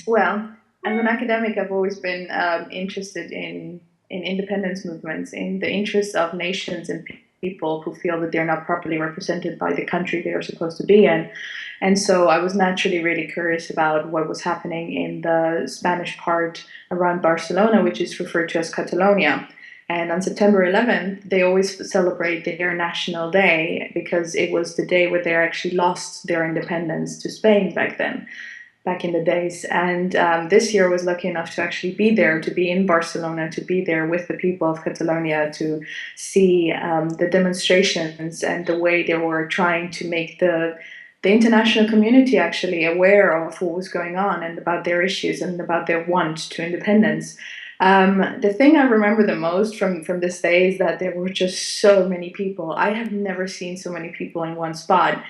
Well, as an academic, I've always been interested in independence movements, in the interests of nations and people who feel that they're not properly represented by the country they are supposed to be in. And so I was naturally really curious about what was happening in the Spanish part around Barcelona, which is referred to as Catalonia. And on September 11th, they always celebrate their national day because it was the day where they actually lost their independence to Spain back in the days. And this year I was lucky enough to actually be there, to be in Barcelona, to be there with the people of Catalonia, to see the demonstrations and the way they were trying to make the international community actually aware of what was going on and about their issues and about their want to independence. The thing I remember the most from this day is that there were just so many people. I have never seen so many people in one spot.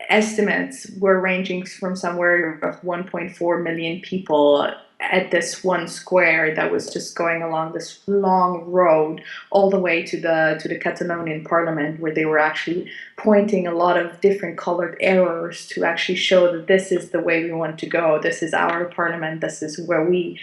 Estimates were ranging from somewhere of 1.4 million people at this one square that was just going along this long road all the way to the Catalonian parliament, where they were actually pointing a lot of different colored arrows to actually show that this is the way we want to go. This is our parliament. This is where we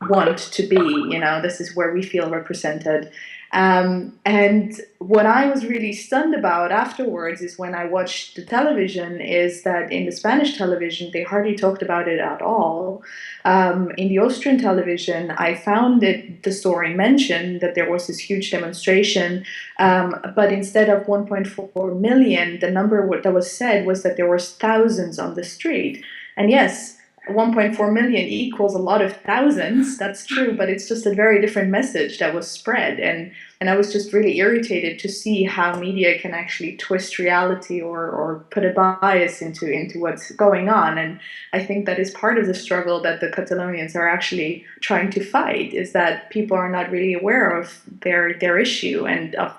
want to be. This is where we feel represented. And what I was really stunned about afterwards is when I watched the television, is that in the Spanish television, they hardly talked about it at all. In the Austrian television, I found the story mentioned that there was this huge demonstration, but instead of 1.4 million, the number that was said was that there was thousands on the street. And yes, 1.4 million equals a lot of thousands. That's true, but it's just a very different message that was spread. And I was just really irritated to see how media can actually twist reality or put a bias into what's going on. And I think that is part of the struggle that the Catalonians are actually trying to fight, is that people are not really aware of their issue and of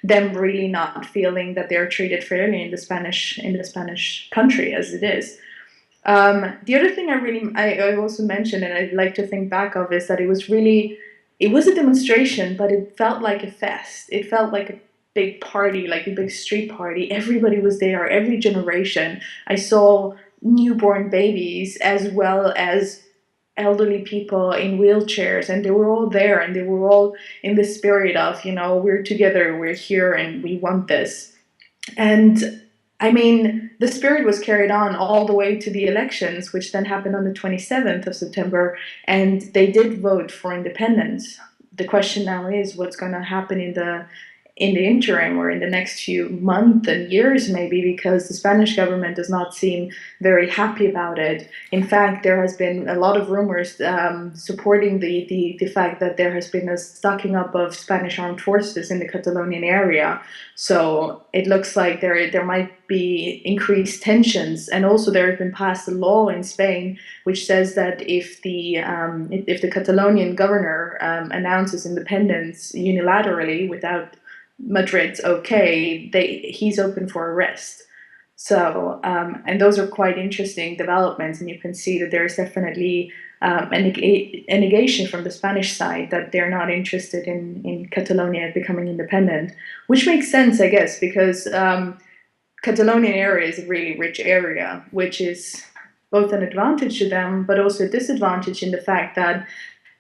them really not feeling that they're treated fairly in the Spanish country as it is. The other thing I also mentioned and I'd like to think back of is that it was a demonstration, but it felt like a fest. It felt like a big party, like a big street party. Everybody was there, every generation. I saw newborn babies as well as elderly people in wheelchairs, and they were all there, and they were all in the spirit of, we're together, we're here, and we want this. And I mean, the spirit was carried on all the way to the elections, which then happened on the 27th of September, and they did vote for independence. The question now is what's going to happen in the interim or in the next few months and years, maybe, because the Spanish government does not seem very happy about it. In fact, there has been a lot of rumors supporting the fact that there has been a stocking up of Spanish armed forces in the Catalonian area. So it looks like there might be increased tensions, and also there has been passed a law in Spain which says that if the Catalonian governor announces independence unilaterally without Madrid's okay, he's open for arrest. So, and those are quite interesting developments, and you can see that there is definitely a negation from the Spanish side that they're not interested in Catalonia becoming independent, which makes sense, I guess, because Catalonian area is a really rich area, which is both an advantage to them, but also a disadvantage in the fact that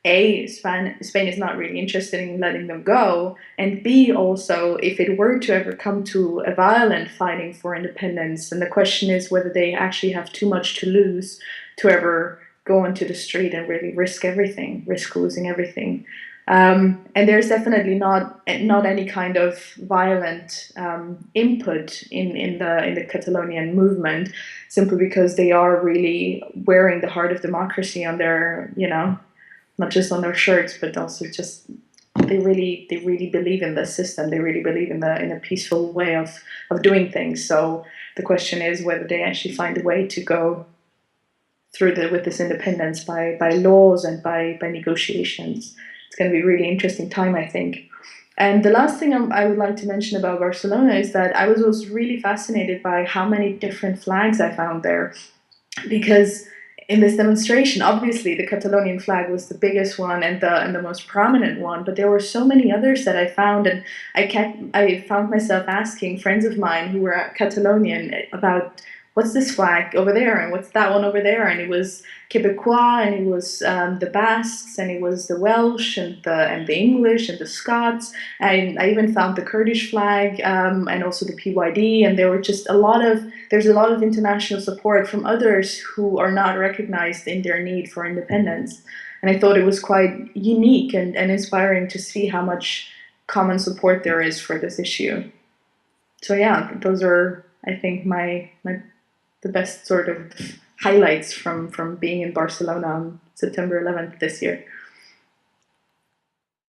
Spain is not really interested in letting them go, and B, also, if it were to ever come to a violent fighting for independence, and the question is whether they actually have too much to lose to ever go onto the street and really risk everything, risk losing everything. And there's definitely not any kind of violent input in the Catalonian movement, simply because they are really wearing the heart of democracy on their, not just on their shirts, but also just they really believe in the system. They really believe in a peaceful way of doing things. So the question is whether they actually find a way to go through with this independence by laws and by negotiations. It's going to be a really interesting time, I think. And the last thing I would like to mention about Barcelona is that I was also really fascinated by how many different flags I found there, because in this demonstration, obviously the Catalonian flag was the biggest one and the most prominent one, but there were so many others that I found, and I found myself asking friends of mine who were Catalonian about what's this flag over there, and what's that one over there, and it was Quebecois, and it was the Basques, and it was the Welsh, and the English, and the Scots, and I even found the Kurdish flag, and also the PYD, and there were just there's a lot of international support from others who are not recognized in their need for independence, and I thought it was quite unique and inspiring to see how much common support there is for this issue. So yeah, those are, I think, my the best sort of highlights from being in Barcelona on September 11th this year.